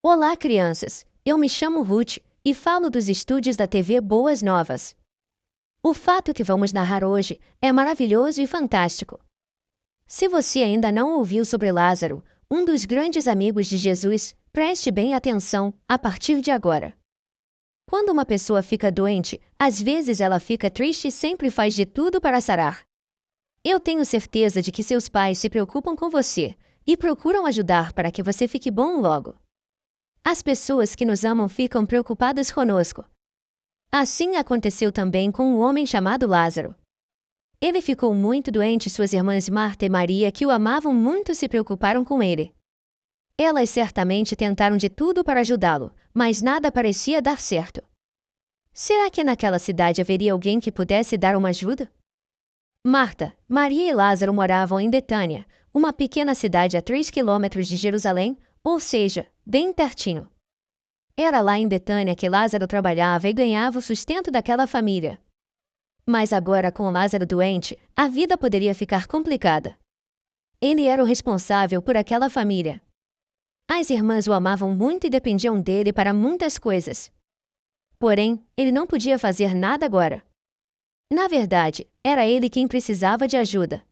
Olá, crianças! Eu me chamo Ruth e falo dos estúdios da TV Boas Novas. O fato que vamos narrar hoje é maravilhoso e fantástico. Se você ainda não ouviu sobre Lázaro, um dos grandes amigos de Jesus, preste bem atenção a partir de agora. Quando uma pessoa fica doente, às vezes ela fica triste e sempre faz de tudo para sarar. Eu tenho certeza de que seus pais se preocupam com você e procuram ajudar para que você fique bom logo. As pessoas que nos amam ficam preocupadas conosco. Assim aconteceu também com um homem chamado Lázaro. Ele ficou muito doente e suas irmãs Marta e Maria, que o amavam muito, se preocuparam com ele. Elas certamente tentaram de tudo para ajudá-lo, mas nada parecia dar certo. Será que naquela cidade haveria alguém que pudesse dar uma ajuda? Marta, Maria e Lázaro moravam em Betânia, uma pequena cidade a 3 quilômetros de Jerusalém, ou seja, bem pertinho. Era lá em Betânia que Lázaro trabalhava e ganhava o sustento daquela família. Mas agora, com Lázaro doente, a vida poderia ficar complicada. Ele era o responsável por aquela família. As irmãs o amavam muito e dependiam dele para muitas coisas. Porém, ele não podia fazer nada agora. Na verdade, era ele quem precisava de ajuda.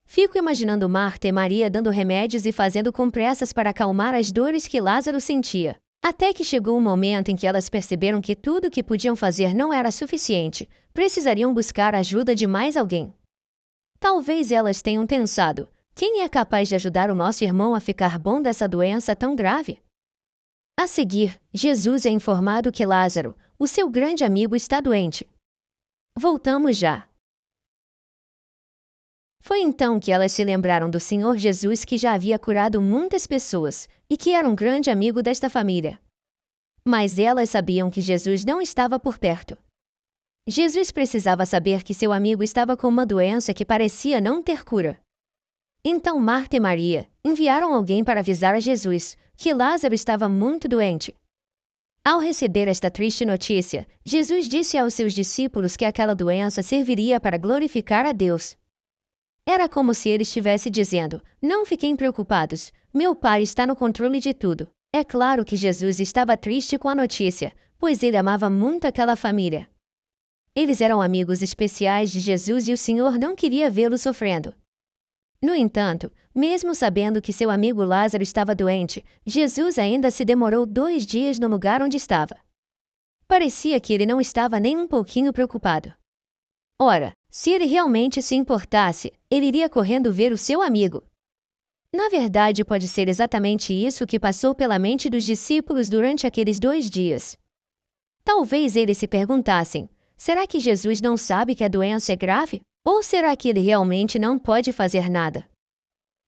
Fico imaginando Marta e Maria dando remédios e fazendo compressas para acalmar as dores que Lázaro sentia. Até que chegou um momento em que elas perceberam que tudo o que podiam fazer não era suficiente, precisariam buscar a ajuda de mais alguém. Talvez elas tenham pensado: quem é capaz de ajudar o nosso irmão a ficar bom dessa doença tão grave? A seguir, Jesus é informado que Lázaro, o seu grande amigo, está doente. Voltamos já. Foi então que elas se lembraram do Senhor Jesus, que já havia curado muitas pessoas e que era um grande amigo desta família. Mas elas sabiam que Jesus não estava por perto. Jesus precisava saber que seu amigo estava com uma doença que parecia não ter cura. Então Marta e Maria enviaram alguém para avisar a Jesus que Lázaro estava muito doente. Ao receber esta triste notícia, Jesus disse aos seus discípulos que aquela doença serviria para glorificar a Deus. Era como se ele estivesse dizendo: não fiquem preocupados, meu Pai está no controle de tudo. É claro que Jesus estava triste com a notícia, pois ele amava muito aquela família. Eles eram amigos especiais de Jesus e o Senhor não queria vê-lo sofrendo. No entanto, mesmo sabendo que seu amigo Lázaro estava doente, Jesus ainda se demorou 2 dias no lugar onde estava. Parecia que ele não estava nem um pouquinho preocupado. Ora, se ele realmente se importasse, ele iria correndo ver o seu amigo. Na verdade, pode ser exatamente isso que passou pela mente dos discípulos durante aqueles 2 dias. Talvez eles se perguntassem: será que Jesus não sabe que a doença é grave? Ou será que ele realmente não pode fazer nada?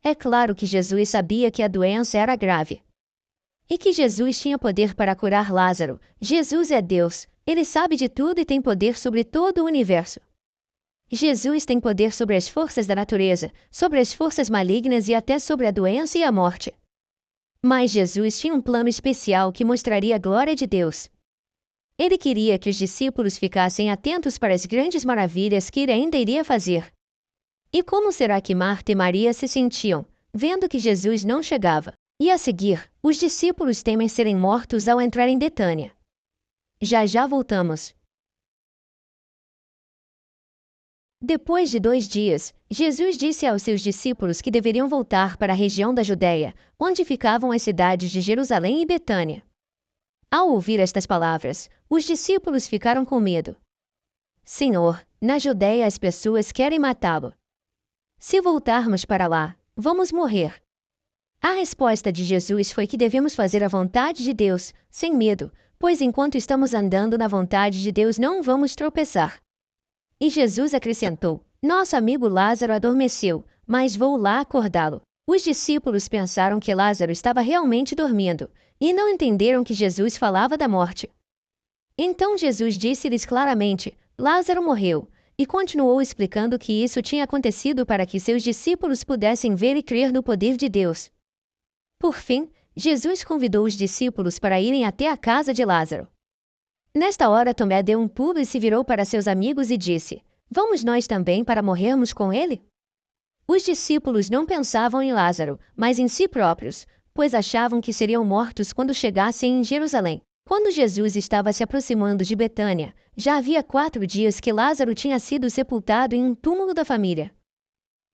É claro que Jesus sabia que a doença era grave. E que Jesus tinha poder para curar Lázaro. Jesus é Deus, ele sabe de tudo e tem poder sobre todo o universo. Jesus tem poder sobre as forças da natureza, sobre as forças malignas e até sobre a doença e a morte. Mas Jesus tinha um plano especial que mostraria a glória de Deus. Ele queria que os discípulos ficassem atentos para as grandes maravilhas que ele ainda iria fazer. E como será que Marta e Maria se sentiam, vendo que Jesus não chegava? E a seguir, os discípulos temem serem mortos ao entrar em Betânia. Já já voltamos. Depois de 2 dias, Jesus disse aos seus discípulos que deveriam voltar para a região da Judéia, onde ficavam as cidades de Jerusalém e Betânia. Ao ouvir estas palavras, os discípulos ficaram com medo. Senhor, na Judéia as pessoas querem matá-lo. Se voltarmos para lá, vamos morrer. A resposta de Jesus foi que devemos fazer a vontade de Deus, sem medo, pois enquanto estamos andando na vontade de Deus não vamos tropeçar. E Jesus acrescentou: nosso amigo Lázaro adormeceu, mas vou lá acordá-lo. Os discípulos pensaram que Lázaro estava realmente dormindo, e não entenderam que Jesus falava da morte. Então Jesus disse-lhes claramente: Lázaro morreu, e continuou explicando que isso tinha acontecido para que seus discípulos pudessem ver e crer no poder de Deus. Por fim, Jesus convidou os discípulos para irem até a casa de Lázaro. Nesta hora Tomé deu um pulo e se virou para seus amigos e disse: vamos nós também para morrermos com ele? Os discípulos não pensavam em Lázaro, mas em si próprios, pois achavam que seriam mortos quando chegassem em Jerusalém. Quando Jesus estava se aproximando de Betânia, já havia 4 dias que Lázaro tinha sido sepultado em um túmulo da família.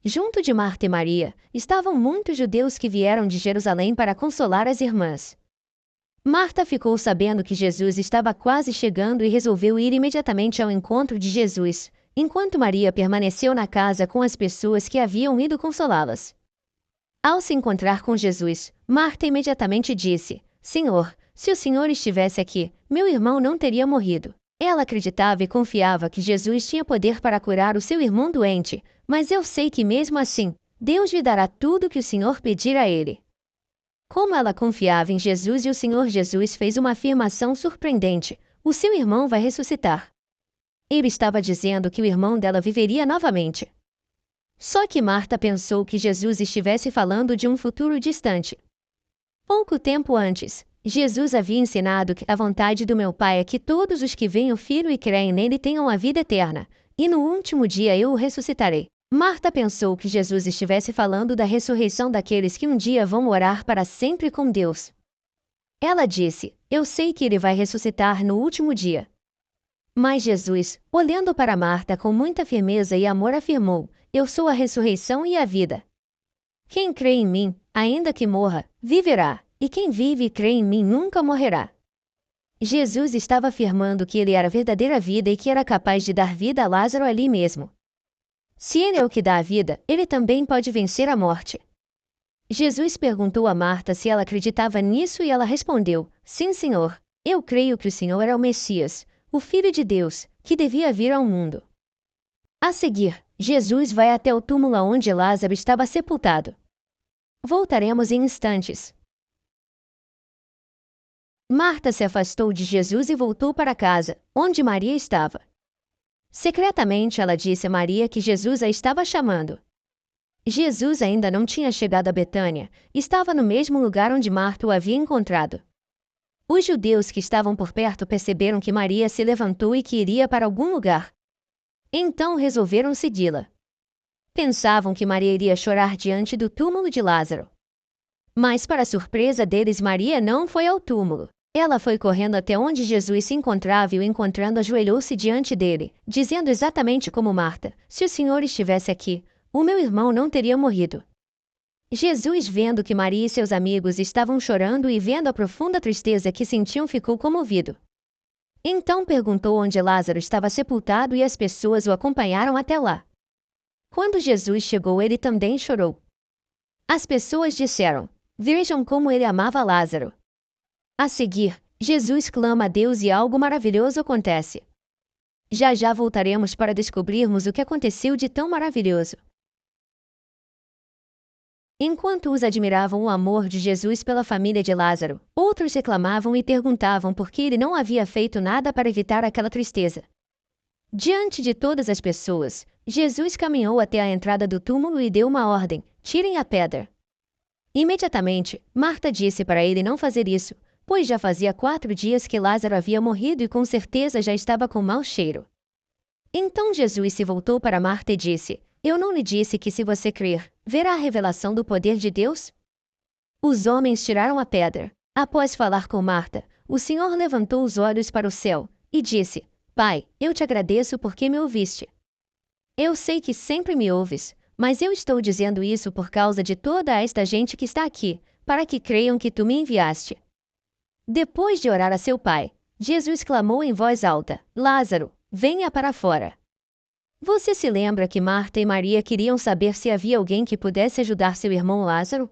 Junto de Marta e Maria, estavam muitos judeus que vieram de Jerusalém para consolar as irmãs. Marta ficou sabendo que Jesus estava quase chegando e resolveu ir imediatamente ao encontro de Jesus, enquanto Maria permaneceu na casa com as pessoas que haviam ido consolá-las. Ao se encontrar com Jesus, Marta imediatamente disse: Senhor, se o Senhor estivesse aqui, meu irmão não teria morrido. Ela acreditava e confiava que Jesus tinha poder para curar o seu irmão doente, mas eu sei que mesmo assim, Deus lhe dará tudo o que o Senhor pedir a ele. Como ela confiava em Jesus e o Senhor Jesus fez uma afirmação surpreendente: o seu irmão vai ressuscitar. Ele estava dizendo que o irmão dela viveria novamente. Só que Marta pensou que Jesus estivesse falando de um futuro distante. Pouco tempo antes, Jesus havia ensinado que a vontade do meu Pai é que todos os que veem o Filho e creem nele tenham a vida eterna, e no último dia eu o ressuscitarei. Marta pensou que Jesus estivesse falando da ressurreição daqueles que um dia vão morar para sempre com Deus. Ela disse: Eu sei que ele vai ressuscitar no último dia. Mas Jesus, olhando para Marta com muita firmeza e amor, afirmou: Eu sou a ressurreição e a vida. Quem crê em mim, ainda que morra, viverá, e quem vive e crê em mim nunca morrerá. Jesus estava afirmando que ele era a verdadeira vida e que era capaz de dar vida a Lázaro ali mesmo. Se ele é o que dá a vida, ele também pode vencer a morte. Jesus perguntou a Marta se ela acreditava nisso e ela respondeu: Sim, Senhor, eu creio que o Senhor era o Messias, o Filho de Deus, que devia vir ao mundo. A seguir, Jesus vai até o túmulo onde Lázaro estava sepultado. Voltaremos em instantes. Marta se afastou de Jesus e voltou para casa, onde Maria estava. Secretamente ela disse a Maria que Jesus a estava chamando. Jesus ainda não tinha chegado a Betânia, estava no mesmo lugar onde Marta o havia encontrado. Os judeus que estavam por perto perceberam que Maria se levantou e que iria para algum lugar. Então resolveram segui-la. Pensavam que Maria iria chorar diante do túmulo de Lázaro. Mas, para surpresa deles, Maria não foi ao túmulo. Ela foi correndo até onde Jesus se encontrava e o encontrando ajoelhou-se diante dele, dizendo exatamente como Marta: Se o Senhor estivesse aqui, o meu irmão não teria morrido. Jesus, vendo que Maria e seus amigos estavam chorando e vendo a profunda tristeza que sentiam, ficou comovido. Então perguntou onde Lázaro estava sepultado e as pessoas o acompanharam até lá. Quando Jesus chegou, ele também chorou. As pessoas disseram: Vejam como ele amava Lázaro. A seguir, Jesus clama a Deus e algo maravilhoso acontece. Já já voltaremos para descobrirmos o que aconteceu de tão maravilhoso. Enquanto uns admiravam o amor de Jesus pela família de Lázaro, outros reclamavam e perguntavam por que ele não havia feito nada para evitar aquela tristeza. Diante de todas as pessoas, Jesus caminhou até a entrada do túmulo e deu uma ordem: tirem a pedra. Imediatamente, Marta disse para ele não fazer isso, pois já fazia 4 dias que Lázaro havia morrido e com certeza já estava com mau cheiro. Então Jesus se voltou para Marta e disse: Eu não lhe disse que se você crer, verá a revelação do poder de Deus? Os homens tiraram a pedra. Após falar com Marta, o Senhor levantou os olhos para o céu e disse: Pai, eu te agradeço porque me ouviste. Eu sei que sempre me ouves, mas eu estou dizendo isso por causa de toda esta gente que está aqui, para que creiam que tu me enviaste. Depois de orar a seu pai, Jesus clamou em voz alta: Lázaro, venha para fora. Você se lembra que Marta e Maria queriam saber se havia alguém que pudesse ajudar seu irmão Lázaro?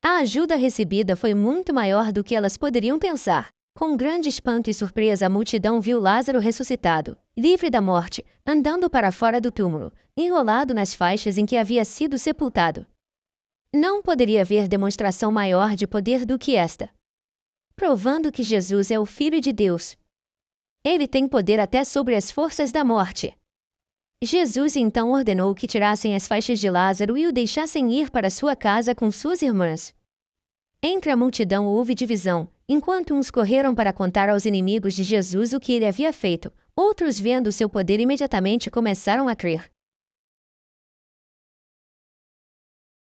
A ajuda recebida foi muito maior do que elas poderiam pensar. Com grande espanto e surpresa, a multidão viu Lázaro ressuscitado, livre da morte, andando para fora do túmulo, enrolado nas faixas em que havia sido sepultado. Não poderia haver demonstração maior de poder do que esta, provando que Jesus é o Filho de Deus. Ele tem poder até sobre as forças da morte. Jesus então ordenou que tirassem as faixas de Lázaro e o deixassem ir para sua casa com suas irmãs. Entre a multidão houve divisão, enquanto uns correram para contar aos inimigos de Jesus o que ele havia feito, outros, vendo seu poder, imediatamente começaram a crer.